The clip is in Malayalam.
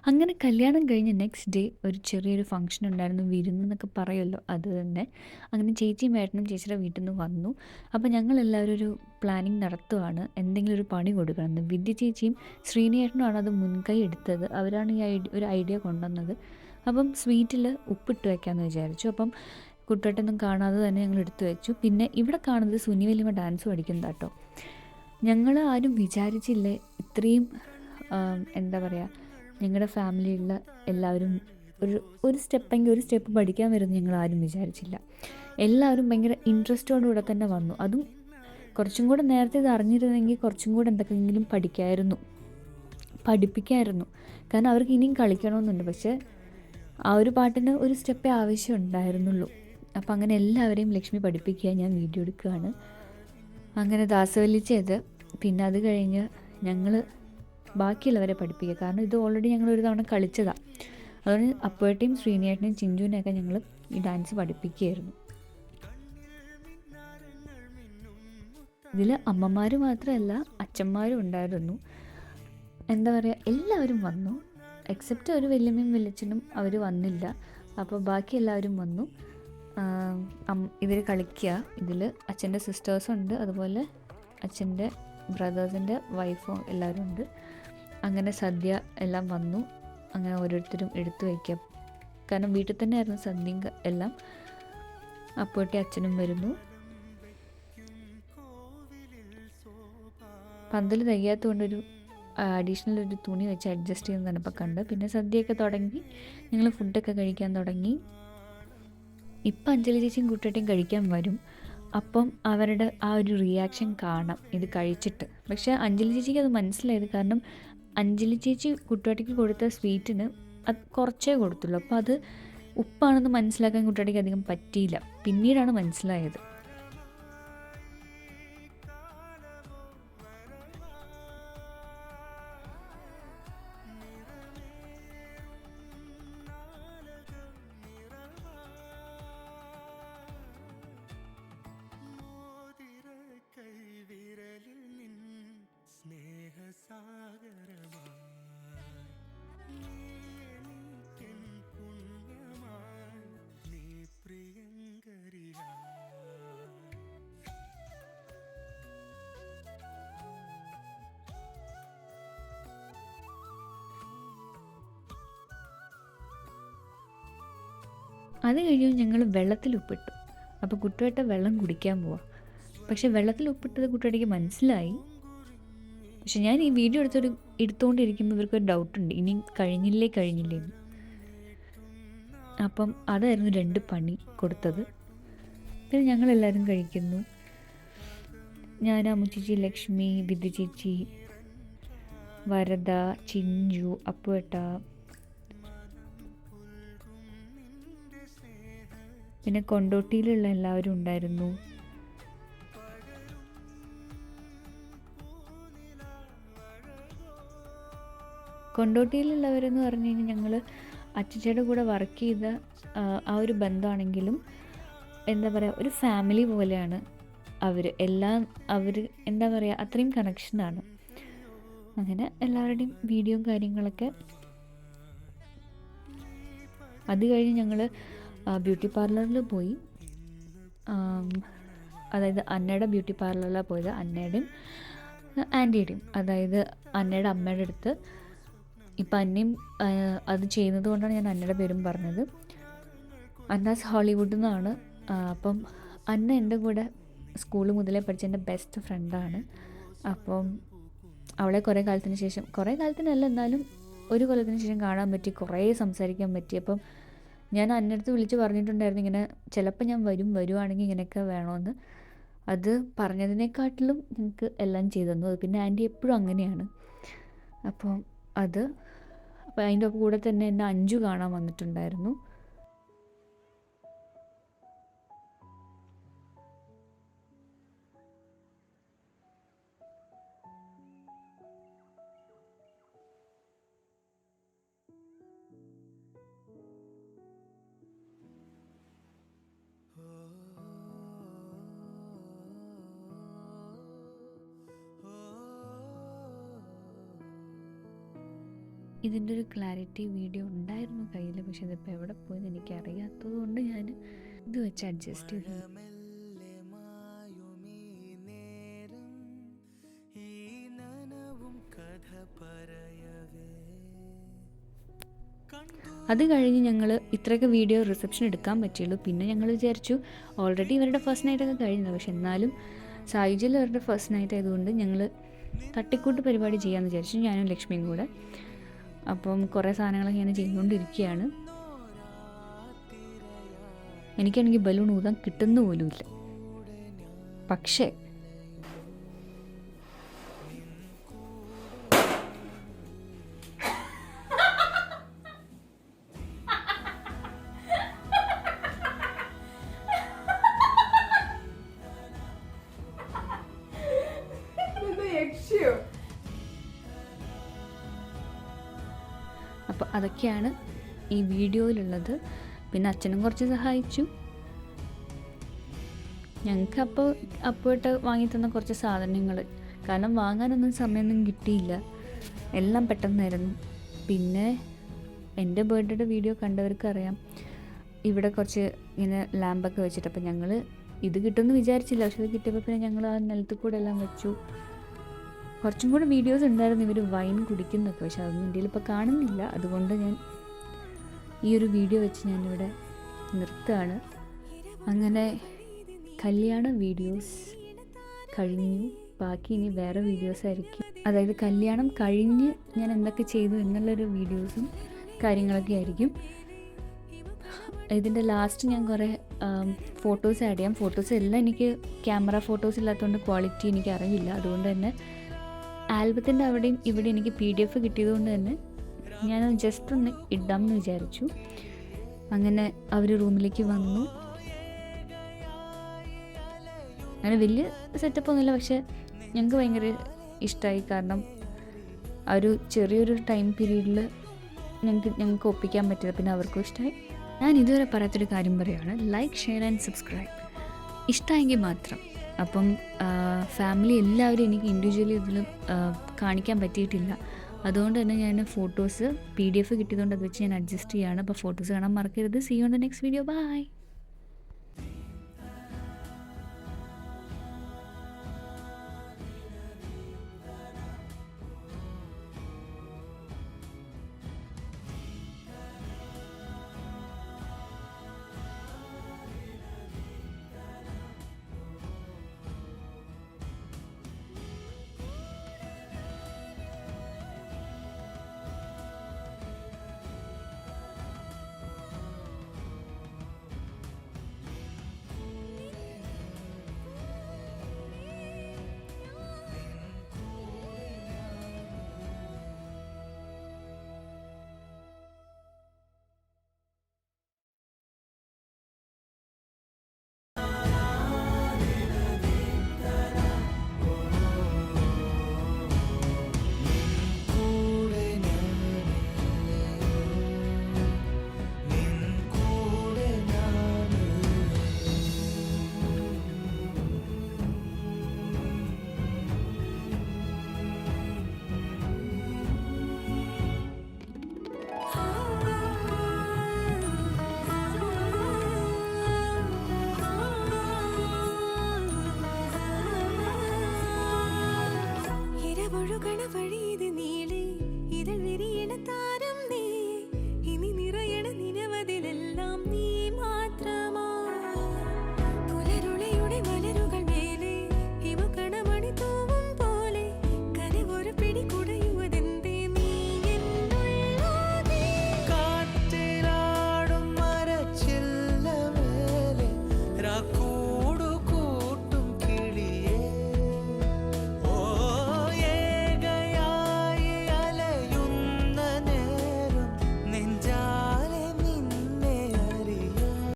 അങ്ങനെ കല്യാണം കഴിഞ്ഞ് നെക്സ്റ്റ് ഡേ ഒരു ചെറിയൊരു ഫംഗ്ഷൻ ഉണ്ടായിരുന്നു, വിരുന്നെന്നൊക്കെ പറയുമല്ലോ അത് തന്നെ. അങ്ങനെ ചേച്ചിയും ഏട്ടനും ചേച്ചിയുടെ വീട്ടിൽ നിന്ന് വന്നു. അപ്പോൾ ഞങ്ങളെല്ലാവരും ഒരു പ്ലാനിങ് നടത്തുവാണ്, എന്തെങ്കിലും ഒരു പണി കൊടുക്കണമെന്ന്. വിദ്യ ചേച്ചിയും ശ്രീനിയേട്ടനുമാണ് അത് മുൻകൈ എടുത്തത്. അവരാണ് ഈ ഒരു ഐഡിയ കൊണ്ടുവന്നത്. അപ്പം സ്വീറ്റിൽ ഉപ്പിട്ട് വയ്ക്കാമെന്ന് വിചാരിച്ചു. അപ്പം കുട്ടേട്ടൊന്നും കാണാതെ തന്നെ ഞങ്ങൾ എടുത്തു വെച്ചു. പിന്നെ ഇവിടെ കാണുന്നത് സുനി വല്യമ്മ ഡാൻസ് പഠിക്കുന്നത് കേട്ടോ. ഞങ്ങൾ ആരും വിചാരിച്ചില്ലേ ഇത്രയും എന്താ പറയുക, ഞങ്ങളുടെ ഫാമിലിയിലുള്ള എല്ലാവരും ഒരു സ്റ്റെപ്പ് പഠിക്കാൻ വരുമെന്ന് ഞങ്ങൾ ആരും വിചാരിച്ചില്ല. എല്ലാവരും ഭയങ്കര ഇൻട്രസ്റ്റോടുകൂടെ തന്നെ വന്നു. അതും കുറച്ചും കൂടെ നേരത്തെ ഇത് അറിഞ്ഞിരുന്നെങ്കിൽ കുറച്ചും കൂടെ എന്തൊക്കെയെങ്കിലും പഠിപ്പിക്കായിരുന്നു. കാരണം അവർക്ക് ഇനിയും കളിക്കണമെന്നുണ്ട്. പക്ഷേ ആ ഒരു പാട്ടിന് ഒരു സ്റ്റെപ്പേ ആവശ്യം ഉണ്ടായിരുന്നുള്ളൂ. അപ്പം അങ്ങനെ എല്ലാവരെയും ലക്ഷ്മി പഠിപ്പിക്കുക, ഞാൻ വീഡിയോ എടുക്കുകയാണ്. അങ്ങനെ ദാസവല്ലി ചെയ്ത് പിന്നെ അത് കഴിഞ്ഞ് ഞങ്ങൾ ബാക്കിയുള്ളവരെ പഠിപ്പിക്കുക. കാരണം ഇത് ഓൾറെഡി ഞങ്ങൾ ഒരു തവണ കളിച്ചതാണ്. അതുകൊണ്ട് അപ്പോഴത്തെയും ശ്രീനിയേട്ടനെയും ചിഞ്ചുവിനെയൊക്കെ ഞങ്ങൾ ഈ ഡാൻസ് പഠിപ്പിക്കുകയായിരുന്നു. ഇതിൽ അമ്മമാർ മാത്രമല്ല അച്ഛന്മാരും ഉണ്ടായിരുന്നു. എന്താ പറയുക, എല്ലാവരും വന്നു. എക്സെപ്റ്റ് ഒരു വല്യമ്മയും വല്യച്ഛനും അവർ വന്നില്ല. അപ്പോൾ ബാക്കി എല്ലാവരും വന്നു. ഇവർ കളിക്കുക. ഇതിൽ അച്ഛൻ്റെ സിസ്റ്റേഴ്സുണ്ട്, അതുപോലെ അച്ഛൻ്റെ ബ്രദേഴ്സിൻ്റെ വൈഫും എല്ലാവരും ഉണ്ട്. അങ്ങനെ സദ്യ എല്ലാം വന്നു. അങ്ങനെ ഓരോരുത്തരും എടുത്തു വയ്ക്കുക. കാരണം വീട്ടിൽ തന്നെ ആയിരുന്നു സദ്യയും എല്ലാം. അപ്പോഴത്തെ അച്ഛനും വരുന്നു. പന്തൽ തികയാത്തതുകൊണ്ടൊരു അഡീഷണൽ ഒരു തുണി വെച്ച് അഡ്ജസ്റ്റ് ചെയ്യുന്നതാണ് ഇപ്പോൾ കണ്ട്. പിന്നെ സദ്യയൊക്കെ തുടങ്ങി, ഞങ്ങൾ ഫുഡൊക്കെ കഴിക്കാൻ തുടങ്ങി. ഇപ്പം അഞ്ജലി ചേച്ചിയും കുട്ടേട്ടയും കഴിക്കാൻ വരും. അപ്പം അവരുടെ ആ ഒരു റിയാക്ഷൻ കാണാം ഇത് കഴിച്ചിട്ട്. പക്ഷേ അഞ്ജലി ചേച്ചിക്ക് അത് മനസ്സിലായത്, കാരണം അഞ്ജലി ചേച്ചി കുട്ടേട്ടയ്ക്ക് കൊടുത്ത സ്വീറ്റിന് അത് കുറച്ചേ കൊടുത്തുള്ളൂ. അപ്പോൾ അത് ഉപ്പാണെന്ന് മനസ്സിലാക്കാൻ കുട്ടേട്ടയ്ക്ക് അധികം പറ്റിയില്ല. പിന്നീടാണ് മനസ്സിലായത്. അത് കഴിഞ്ഞ് ഞങ്ങൾ വെള്ളത്തിൽ ഉപ്പിട്ടു. അപ്പോൾ കുട്ടേട്ട വെള്ളം കുടിക്കാൻ പോവാം. പക്ഷെ വെള്ളത്തിൽ ഉപ്പിട്ടത് കുട്ടേട്ടയ്ക്ക് മനസ്സിലായി. പക്ഷെ ഞാൻ ഈ വീഡിയോ എടുത്തുകൊണ്ടിരിക്കുമ്പോൾ ഇവർക്കൊരു ഡൗട്ടുണ്ട്, ഇനി കഴിഞ്ഞില്ലേന്ന്. അപ്പം അതായിരുന്നു 2 പണി കൊടുത്തത്. പിന്നെ ഞങ്ങളെല്ലാവരും കഴിക്കുന്നു. ഞാൻ, അമ്മുച്ചേച്ചി, ലക്ഷ്മി, വിദ്യ ചേച്ചി, വരദ, ചിഞ്ചു, അപ്പുവേട്ട, പിന്നെ കൊണ്ടോട്ടിയിലുള്ള എല്ലാവരും ഉണ്ടായിരുന്നു. കൊണ്ടോട്ടിയിലുള്ളവരെന്ന് പറഞ്ഞു കഴിഞ്ഞാൽ ഞങ്ങൾ അച്ചച്ചയുടെ കൂടെ വർക്ക് ചെയ്ത ആ ഒരു ബന്ധമാണെങ്കിലും എന്താ പറയുക, ഒരു ഫാമിലി പോലെയാണ് അവർ. എന്താ പറയുക, അത്രയും കണക്ഷനാണ്. അങ്ങനെ എല്ലാവരുടെയും വീഡിയോയും കാര്യങ്ങളൊക്കെ. അത് കഴിഞ്ഞ് ഞങ്ങൾ ബ്യൂട്ടി പാർലറിൽ പോയി. അതായത് അന്നയുടെ ബ്യൂട്ടി പാർലറിലാണ് പോയത്. അന്നയുടെയും ആൻറ്റിയുടെയും, അതായത് അന്നയുടെ അമ്മയുടെ അടുത്ത്. ഇപ്പം അന്നയും അത് ചെയ്യുന്നത് കൊണ്ടാണ് ഞാൻ അന്നയുടെ പേരും പറഞ്ഞത്. അന്നാസ് ഹോളിവുഡിൽ നിന്നാണ്. അപ്പം അന്ന എൻ്റെ കൂടെ സ്കൂൾ മുതലേ പഠിച്ച എൻ്റെ ബെസ്റ്റ് ഫ്രണ്ടാണ്. അപ്പം അവളെ കുറേ കാലത്തിനല്ല എന്നാലും ഒരു കൊല്ലത്തിന് ശേഷം കാണാൻ പറ്റി, കുറേ സംസാരിക്കാൻ പറ്റി. അപ്പം ഞാൻ അന്നടുത്ത് വിളിച്ച് പറഞ്ഞിട്ടുണ്ടായിരുന്നു, ഇങ്ങനെ ചിലപ്പോൾ ഞാൻ വരുവാണെങ്കിൽ ഇങ്ങനെയൊക്കെ വേണമെന്ന്. അത് പറഞ്ഞതിനെക്കാട്ടിലും ഞങ്ങൾക്ക് എല്ലാം ചെയ്തു തന്നു. പിന്നെ ആൻറ്റി എപ്പോഴും അങ്ങനെയാണ്. അപ്പോൾ അതിൻ്റെ കൂടെ തന്നെ എന്നെ അഞ്ചു കാണാൻ വന്നിട്ടുണ്ടായിരുന്നു. ഇതിൻ്റെ ഒരു ക്ലാരിറ്റി വീഡിയോ ഉണ്ടായിരുന്നു കയ്യിൽ, പക്ഷെ ഇതിപ്പോൾ എവിടെ പോയെന്ന് എനിക്ക് അറിയാത്തത് കൊണ്ട് ഞാൻ ഇത് വെച്ച് അഡ്ജസ്റ്റ് ചെയ്തു. അത് കഴിഞ്ഞ് ഞങ്ങൾ ഇത്രയൊക്കെ വീഡിയോ റിസപ്ഷൻ എടുക്കാൻ പറ്റുള്ളൂ. പിന്നെ ഞങ്ങൾ വിചാരിച്ചു ഓൾറെഡി ഇവരുടെ ഫസ്റ്റ് നൈറ്റൊക്കെ കഴിഞ്ഞത്, പക്ഷെ എന്നാലും സായുജ്യയിൽ അവരുടെ ഫസ്റ്റ് നൈറ്റ് ആയതുകൊണ്ട് ഞങ്ങൾ തട്ടിക്കൂട്ട് പരിപാടി ചെയ്യാമെന്ന് വിചാരിച്ചു, ഞാനും ലക്ഷ്മിയും കൂടെ. അപ്പം കുറേ സാധനങ്ങളൊക്കെ ഞാൻ ചെയ്തുകൊണ്ടിരിക്കുകയാണ്. എനിക്കാണെങ്കിൽ ബലൂൺ ഊതാൻ കിട്ടുന്ന പോലുമില്ല. പക്ഷേ അപ്പോൾ അതൊക്കെയാണ് ഈ വീഡിയോയിലുള്ളത്. പിന്നെ അച്ഛനും കുറച്ച് സഹായിച്ചു. ഞങ്ങൾക്ക് അപ്പോയിട്ട് വാങ്ങി തന്ന കുറച്ച് സാധനങ്ങൾ, കാരണം വാങ്ങാനൊന്നും സമയമൊന്നും കിട്ടിയില്ല, എല്ലാം പെട്ടെന്നായിരുന്നു. പിന്നെ എൻ്റെ ബർത്ത്ഡേയുടെ വീഡിയോ കണ്ടവർക്ക് അറിയാം, ഇവിടെ കുറച്ച് ഇങ്ങനെ ലാമ്പൊക്കെ വെച്ചിട്ട്, അപ്പോൾ ഞങ്ങൾ ഇത് കിട്ടുമെന്ന് വിചാരിച്ചില്ല, പക്ഷെ ഇത് കിട്ടിയപ്പോൾ പിന്നെ ഞങ്ങൾ ആ നിലത്ത് കൂടെ എല്ലാം വെച്ചു. കുറച്ചും കൂടെ വീഡിയോസ് ഉണ്ടായിരുന്നു ഇവർ വൈൻ കുടിക്കുന്നൊക്കെ, പക്ഷെ അതൊന്നും ഇന്ത്യയിൽ ഇപ്പോൾ കാണുന്നില്ല. അതുകൊണ്ട് ഞാൻ ഈ ഒരു വീഡിയോ വെച്ച് ഞാനിവിടെ നിർത്തുകയാണ്. അങ്ങനെ കല്യാണ വീഡിയോസ് കഴിഞ്ഞു. ബാക്കി ഇനി വേറെ വീഡിയോസ് ആയിരിക്കും, അതായത് കല്യാണം കഴിഞ്ഞ് ഞാൻ എന്തൊക്കെ ചെയ്തു എന്നുള്ളൊരു വീഡിയോസും കാര്യങ്ങളൊക്കെ ആയിരിക്കും. ഇതിൻ്റെ ലാസ്റ്റ് ഞാൻ കുറേ ഫോട്ടോസ് ആഡ് ചെയ്യാം. ഫോട്ടോസ് എല്ലാം എനിക്ക് ക്യാമറ ഫോട്ടോസ് ഇല്ലാത്തതുകൊണ്ട് ക്വാളിറ്റി എനിക്ക് അറിയില്ല. അതുകൊണ്ട് തന്നെ ആൽബത്തിൻ്റെ അവിടെയും ഇവിടെ എനിക്ക് PDF കിട്ടിയതുകൊണ്ട് തന്നെ ഞാൻ ജസ്റ്റ് ഒന്ന് ഇടാമെന്ന് വിചാരിച്ചു. അങ്ങനെ അവർ റൂമിലേക്ക് വന്നു. അങ്ങനെ വലിയ സെറ്റപ്പൊന്നുമില്ല, പക്ഷെ ഞങ്ങൾക്ക് ഭയങ്കര ഇഷ്ടമായി. കാരണം ആ ഒരു ചെറിയൊരു ടൈം പീരീഡിൽ ഞങ്ങൾക്ക് ഒപ്പിക്കാൻ പറ്റില്ല, പിന്നെ അവർക്കും ഇഷ്ടമായി. ഞാൻ ഇതുവരെ പറയാത്തൊരു കാര്യം പറയുകയാണ്, ലൈക്ക്, ഷെയർ ആൻഡ് സബ്സ്ക്രൈബ്. ഇഷ്ടമായെങ്കിൽ മാത്രം. അപ്പം ഫാമിലി എല്ലാവരും എനിക്ക് ഇൻഡിവിജ്വലി ഇതിൽ കാണിക്കാൻ പറ്റിയിട്ടില്ല. അതുകൊണ്ട് തന്നെ ഞാൻ ഫോട്ടോസ് PDF കിട്ടിയതുകൊണ്ട് അത് വെച്ച് ഞാൻ അഡ്ജസ്റ്റ് ചെയ്യുകയാണ്. അപ്പോൾ ഫോട്ടോസ് കാണാൻ മറക്കരുത്. See you on the next video. Bye. இரவொழுகணவள்